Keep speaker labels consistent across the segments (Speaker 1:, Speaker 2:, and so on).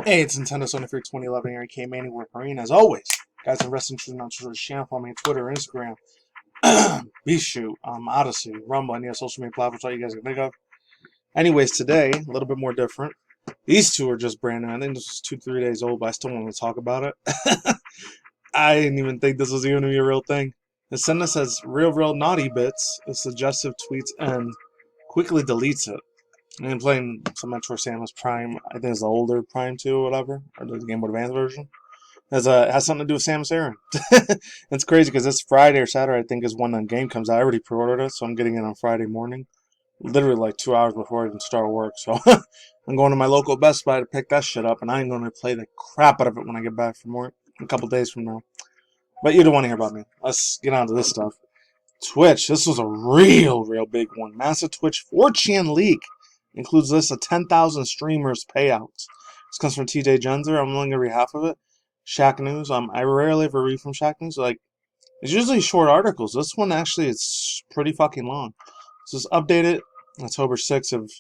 Speaker 1: Hey, it's Nintendo Sony for 2011 here, aka MannyTendoWolverine. As always, guys, I'm wrestling through on channel, follow me on Twitter, Instagram, BeShoot, Odyssey, Rumble, any social media platforms that you guys can think of. Anyways, today, a little bit more different. These two are just brand new. I think this was 2-3 days old, but I still want to talk about it. I didn't even think this was even going to be a real thing. It sent us as real naughty bits, suggestive tweets, and quickly deletes it. And playing some Metroid Samus Prime, I think it's the older Prime 2 or whatever, or the Game Boy Advance version. It has something to do with Samus Aran. It's crazy because this Friday or Saturday, I think, is when the game comes out. I already pre-ordered it, so I'm getting it on Friday morning. Literally like 2 hours before I even start work. So I'm going to my local Best Buy to pick that shit up, and I'm going to play the crap out of it when I get back from work a couple days from now. But you don't want to hear about me. Let's get on to this stuff. Twitch. This was a real big one. Massive Twitch 4chan leak. Includes lists of 10,000 streamers payouts. This comes from TJ Jenzer. I'm only going to read half of it. Shack News. I rarely ever read from Shack News. It's usually short articles. This one actually is pretty fucking long. So it's updated October 6th of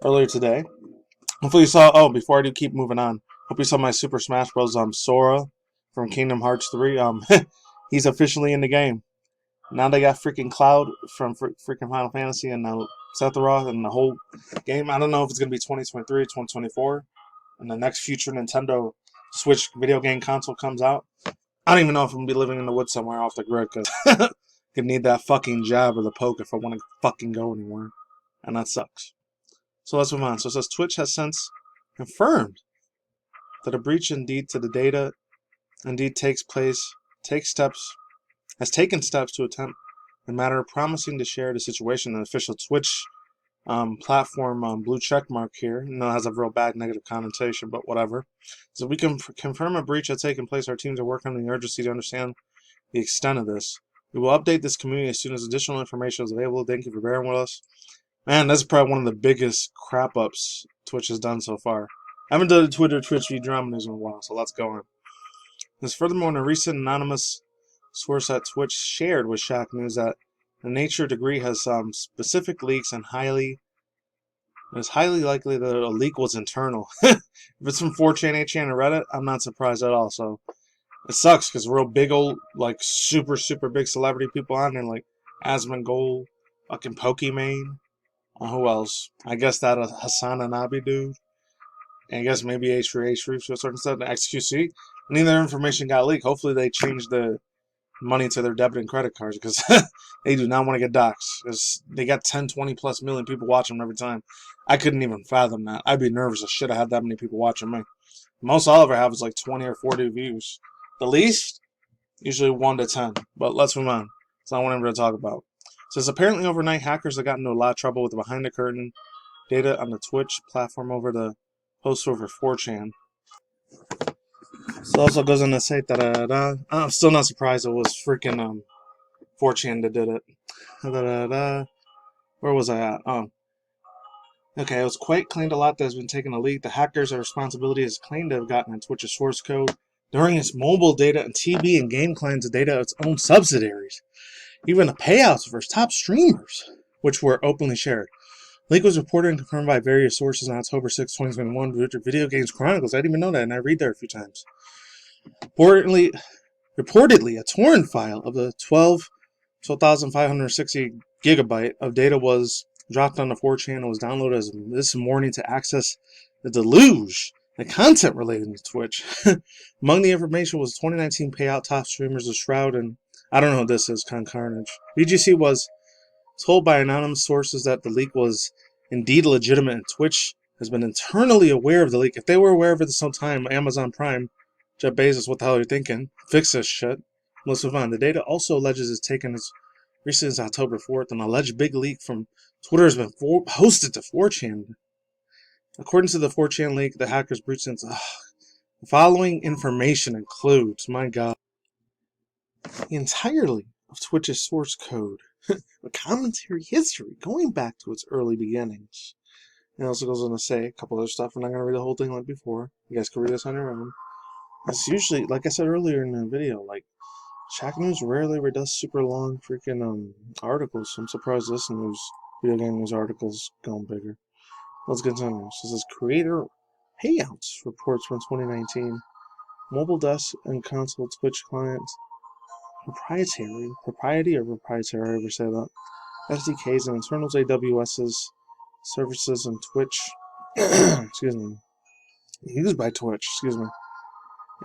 Speaker 1: earlier today. Hopefully you saw. Oh, before I do keep moving on, hope you saw my Super Smash Bros. Sora from Kingdom Hearts 3. He's officially in the game. Now they got freaking Cloud from freaking Final Fantasy and now Sephiroth and the whole game. I don't know if it's going to be 2023, 2024, and the next future Nintendo Switch video game console comes out. I don't even know if I'm going to be living in the woods somewhere off the grid because I could need that fucking jab or the poke if I want to fucking go anywhere. And that sucks. So let's move on. So it says Twitch has since confirmed that a breach indeed to the data indeed has taken steps to attempt the matter, promising to share the situation in the official Twitch platform blue check mark here. No, it has a real bad negative connotation, but whatever. So we can confirm a breach has taken place. Our teams are working on the urgency to understand the extent of this. We will update this community as soon as additional information is available. Thank you for bearing with us. Man, that's probably one of the biggest crap ups Twitch has done so far. I haven't done a Twitch feed drama news in a while, so let's go on. There's furthermore in a recent anonymous source at Twitch shared with Shack News that the Nature degree has some specific leaks and it's highly likely that a leak was internal. If it's from 4chan, 8chan, and Reddit, I'm not surprised at all. So it sucks because real big old, super big celebrity people on there, like Asmongold, fucking Pokimane. Who else? I guess that Hassan Anabi dude. And I guess maybe H3 to a certain extent, the XQC. Any of their information got leaked. Hopefully they changed the money to their debit and credit cards because they do not want to get doxxed. Because they got 10, 20 plus million people watching them every time. I couldn't even fathom that. I'd be nervous as shit I had that many people watching me. Most I'll ever have is like 20 or 40 views. The least, usually 1 to 10. But let's move on. It's not what I'm going to talk about. It says apparently overnight hackers have gotten into a lot of trouble with the behind the curtain data on the Twitch platform over the host over 4chan. So it also goes on to say that I'm still not surprised it was freaking 4chan that did it. Where was I at? Oh. Okay, it was quite claimed a lot that has been taken a leak. The hackers' responsibility is claimed to have gotten in Twitch's source code during its mobile data and TV and game clients data of its own subsidiaries. Even the payouts for its top streamers, which were openly shared. Leak was reported and confirmed by various sources on October 6, 2021. Video Games Chronicles. I didn't even know that, and I read there a few times. Reportedly, a torrent file of the 12,560 gigabyte of data was dropped on the 4chan and was downloaded this morning to access the deluge, the content related to Twitch. Among the information was 2019 payout top streamers of Shroud and I don't know what this is, Carnage. VGC was told by anonymous sources that the leak was indeed legitimate and Twitch has been internally aware of the leak. If they were aware of it this whole time, Amazon Prime, Jeff Bezos, what the hell are you thinking? Fix this shit. Let's move on. The data also alleges it's taken as recently as October 4th. An alleged big leak from Twitter has been posted to 4chan. According to the 4chan leak, the hackers breached into the following information includes, my god, entirely of Twitch's source code, a commentary history going back to its early beginnings. It also goes on to say a couple other stuff. I'm not going to read the whole thing like before. You guys can read this on your own. It's usually, like I said earlier in the video, like, Shack News rarely ever does super long freaking articles. So I'm surprised this news, video game news articles going bigger. Let's continue. So this is creator payouts reports from 2019. Mobile desk and console Twitch clients. Propriety or proprietary, however you say that. SDKs and internals AWS's services and Twitch. Excuse me. Used by Twitch, excuse me.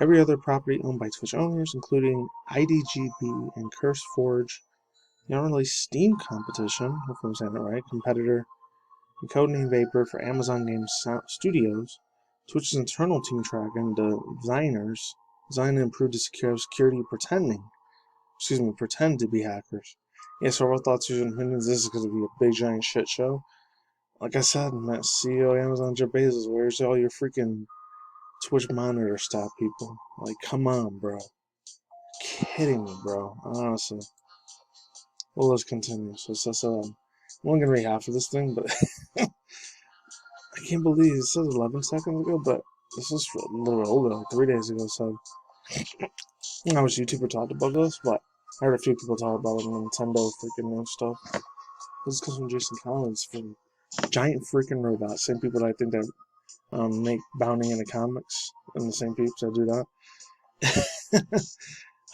Speaker 1: Every other property owned by Twitch owners, including IDGB and CurseForge. The unreleased Steam competition, hopefully I'm saying it right, competitor, and codename Vapor for Amazon Game Studios. Twitch's internal team track and designers design and improve the security pretend to be hackers. Yeah, so our thoughts and opinions, this is going to be a big giant shit show. Like I said, Matt, CEO of Amazon, Jeff Bezos, where's all your freaking Twitch monitor stuff, people? Like, come on, bro. Kidding me, bro. Honestly. Well, let's continue. So I'm only gonna read half of this thing, but I can't believe this was 11 seconds ago, but this is a little older, like 3 days ago. So I wish YouTuber talked about this, but I heard a few people talk about it on Nintendo freaking new stuff. This comes from Jason Collins from Giant Freaking Robots, same people that I think that make Bounding into comics, and the same people that do that.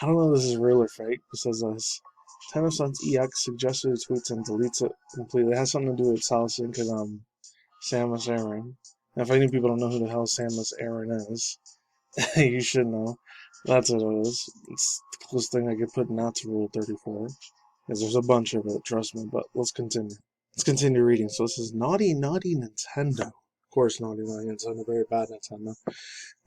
Speaker 1: I don't know if this is real or fake. It says this. Tennosun's EX suggested it tweets and deletes it completely. It has something to do with Solid and Samus Aran. Now, if any people don't know who the hell Samus Aran is, you should know. That's what it is. It's the closest thing I could put not to Rule 34. Because there's a bunch of it, trust me, but let's continue. Let's continue reading. So this is Naughty Nintendo. Of course, Naughty Nintendo, very bad Nintendo.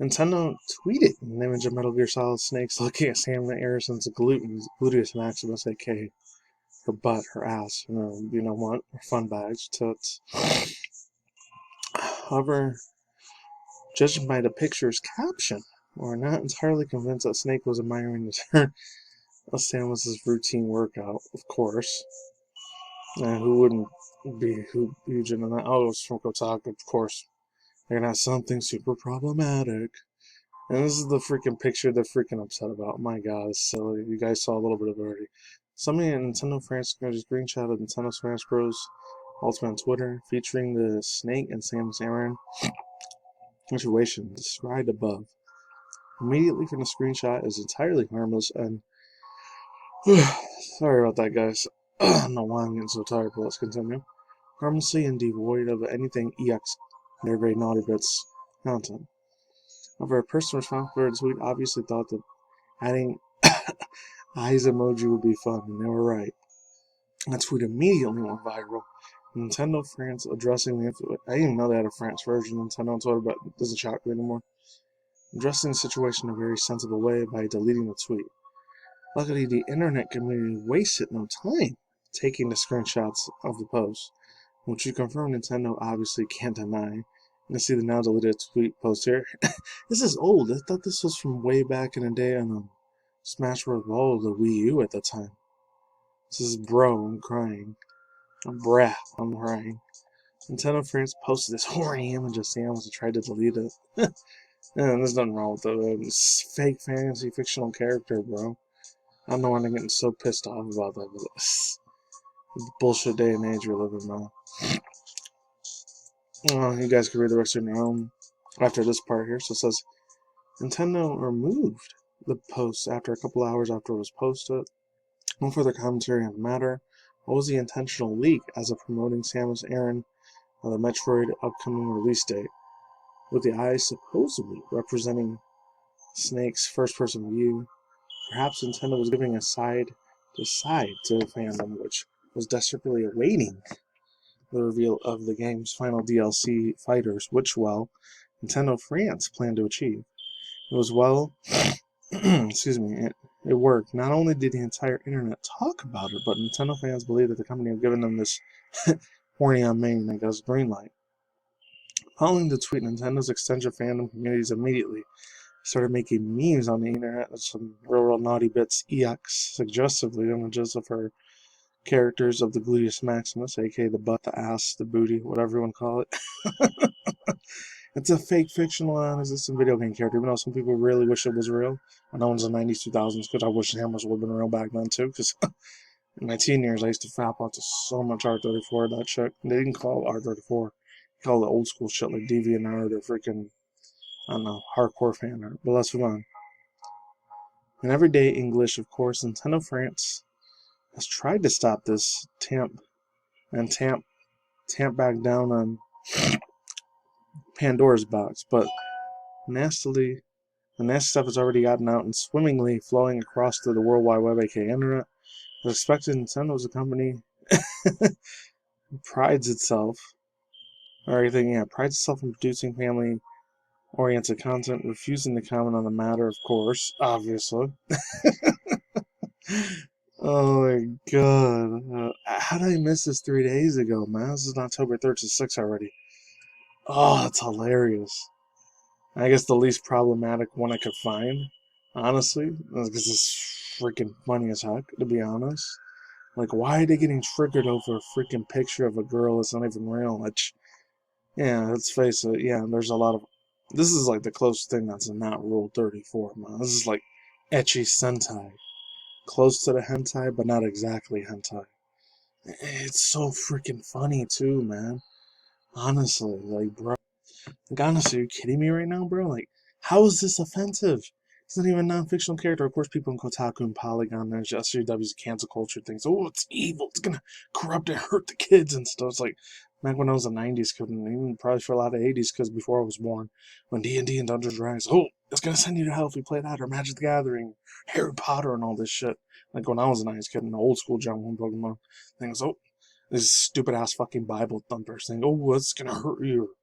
Speaker 1: Nintendo tweeted an image of Metal Gear Solid Snake's looking at Samus Aran's gluteus maximus, aka her butt, her ass, you know what, her fun bags, tits. However, judging by the picture's caption, we're not entirely convinced that Snake was admiring the turn of Samus's routine workout, of course. Who wouldn't be huge into that? Oh, it's from Kotaku, of course. They're gonna have something super problematic. And this is the freaking picture they're freaking upset about. My god, it's silly. You guys saw a little bit of it already. Somebody in Nintendo France got a screenshot of Nintendo Smash Bros. Ultimate on Twitter featuring the Snake and Samus Aran situation described above. Immediately from the screenshot is entirely harmless and sorry about that, guys. I don't know why I'm getting so tired, but let's continue. Harmlessly and devoid of anything EX their great naughty bits content. However, a person responsible for the tweet obviously thought that adding eyes emoji would be fun, and they were right. That tweet immediately went viral. Nintendo France addressing the I didn't even know they had a France version of Nintendo on Twitter, but it doesn't shock me anymore. Addressing the situation in a very sensible way by deleting the tweet. Luckily, the internet community wasted no time taking the screenshots of the post, which you confirm Nintendo obviously can't deny. You can see the now deleted tweet post here. This is old. I thought this was from way back in the day on Smash Bros. Ball, the Wii U at the time. This is bro, I'm crying. I'm crying. Nintendo France posted this horny image of Samus and tried to delete it. And there's nothing wrong with it. It's fake fantasy fictional character, bro. I don't know why I'm getting so pissed off about that, but it's the bullshit day and age we're living now. You guys can read the rest on your own after this part here. So it says, Nintendo removed the post after a couple hours after it was posted. No further commentary on the matter. What was the intentional leak as of promoting Samus Aran on the Metroid upcoming release date? With the eyes supposedly representing Snake's first-person view, perhaps Nintendo was giving a side to the fandom, which was desperately awaiting the reveal of the game's final DLC fighters, which, well, Nintendo France planned to achieve. It was excuse me, it worked. Not only did the entire internet talk about it, but Nintendo fans believe that the company had given them this horny on main that goes green light. Following the tweet, Nintendo's extensive fandom communities immediately started making memes on the internet with some real naughty bits EX suggestively images of her characters of the gluteus maximus, aka the butt, the ass, the booty, whatever you want to call it. It's a fake fictional non-existent video game character, even though some people really wish it was real. I know it's the 90s, 2000s, because I wish Samus would have been real back then too, because in my teen years I used to fap out to so much R34, that shit. They didn't call it R34. They called it old school shit like DeviantArt or freaking I don't know, hardcore fan art. But let's move on. In everyday English, of course, Nintendo France has tried to stop this tamp back down on Pandora's box, but the nasty stuff has already gotten out and swimmingly flowing across to the World Wide Web, aka Internet. As expected, Nintendo is a company prides itself in producing family-oriented content, refusing to comment on the matter, of course, obviously. Oh my god. How did I miss this 3 days ago, man? This is October 3rd to 6 already. Oh, that's hilarious. I guess the least problematic one I could find, honestly, because it's freaking funny as heck, to be honest. Like, why are they getting triggered over a freaking picture of a girl that's not even real? Yeah, let's face it, yeah, there's a lot of... This is like the closest thing that's not Rule 34, man. This is like ecchi sentai. Close to the hentai, but not exactly hentai. It's so freaking funny, too, man. Honestly, like, bro. Like, honestly, are you kidding me right now, bro? Like, how is this offensive? It's not even a non-fictional character. Of course, people in Kotaku and Polygon, there's SJW's cancel culture things. Oh, it's evil. It's gonna corrupt and hurt the kids and stuff. It's like, back when I was a 90s kid, and even probably for a lot of 80s kids before I was born, when D&D and Dungeons & Dragons, oh, it's gonna send you to hell if you play that, or Magic the Gathering, Harry Potter, and all this shit. Like, when I was a 90s kid, in the old school John 1 Pokemon, things, oh, this stupid ass fucking Bible thumpers thing, oh, it's gonna hurt you.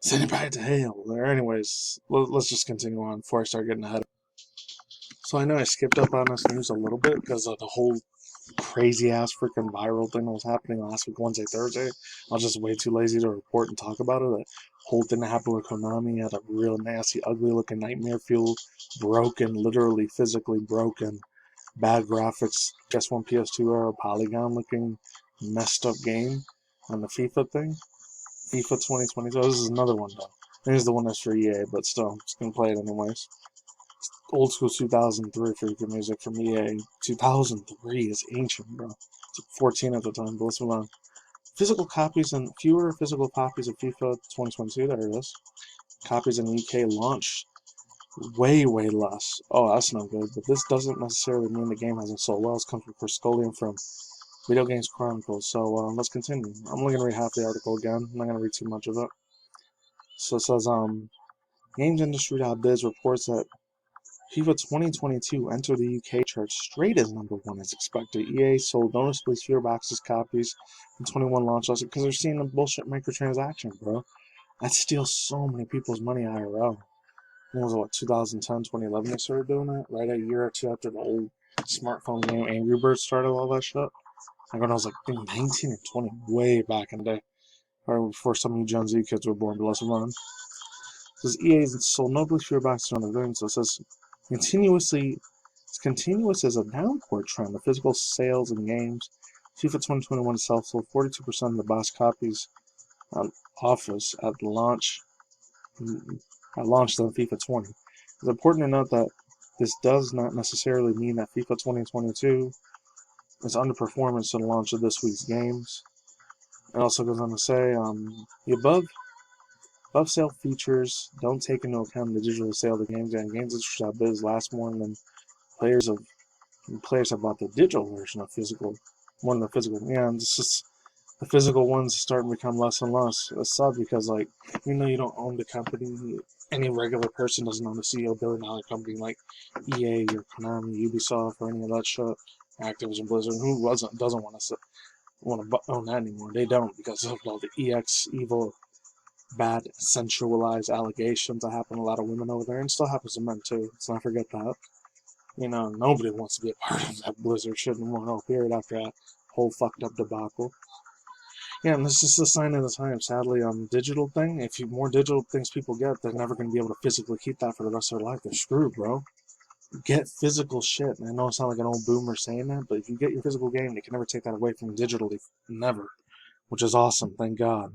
Speaker 1: Send it back to hell. There. Anyways, let's just continue on before I start getting ahead. So I know I skipped up on this news a little bit because of the whole crazy ass freaking viral thing that was happening last week, Wednesday, Thursday. I was just way too lazy to report and talk about it. The whole thing that happened with Konami had a real nasty, ugly looking nightmare fuel, broken, literally physically broken, bad graphics, PS1, PS2 era, polygon looking, messed up game on the FIFA thing. FIFA 2020. So this is another one though. Here's the one that's for EA, but still, I'm just gonna play it anyways. Old school 2003 freaking music from EA. 2003 is ancient, bro. It's 14 at the time, but let's move on. Fewer physical copies of FIFA 2022. There it is. Copies in the UK launched way less. Oh, that's no good. But this doesn't necessarily mean the game hasn't sold well. It's come from Criscolium from Video Games Chronicles. So let's continue. I'm only gonna read half the article again. I'm not gonna read too much of it. So it says, GamesIndustry.biz reports that FIFA 2022 entered the UK charts straight as #1 as expected. EA sold noticeably fewer boxes copies in 21 launch last because they're seeing the bullshit microtransaction, bro. That steals so many people's money IRL. It was what, 2010, 2011 they started doing that? Right a year or two after the old smartphone game Angry Birds started all that shit. Like when I was like 19 or 20, way back in the day. Or before some of you Gen Z kids were born, but let's run. It says EA sold notably fewer boxes on the game, so it says continuous as a downward trend. The physical sales in games. FIFA 2021 itself sold 42% of the box copies on Office at launch than FIFA 20. It's important to note that this does not necessarily mean that FIFA 2022 is underperformance to the launch of this week's games. It also goes on to say the above sale features don't take into account the digital sale of the games, and GamesIndustry.biz last more than players have bought the digital version of more than the physical. Yeah, and it's just the physical ones starting to become less and less. It's sad because, like, you know, you don't own the company. Any regular person doesn't own the CEO billion-dollar company like EA or Konami, Ubisoft, or any of that shit. Activision Blizzard. Who doesn't want to own that anymore? They don't, because of all the evil, bad, sensualized allegations that happen to a lot of women over there, and still happens to men too. Let's not forget that. You know, nobody wants to be a part of that Blizzard shit anymore, period, after that whole fucked up debacle. Yeah, and this is a sign of the time, sadly, digital thing. More digital things people get, they're never going to be able to physically keep that for the rest of their life. They're screwed, bro. Get physical shit. And I know I sound like an old boomer saying that, but if you get your physical game, they can never take that away from you digitally. Never. Which is awesome, thank God.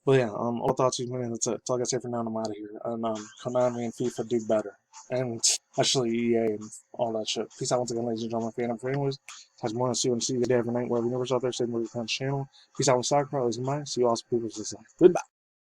Speaker 1: But yeah, all thoughts, that's it. That's all I gotta say for now, I'm out of here. And Konami and FIFA do better. And actually EA and all that shit. Peace out once again, ladies and gentlemen. For anyways, talk more and see you day every night, wherever universe out there, stay more on the channel. Peace out with soccer, ladies and mine. See you all people. Goodbye.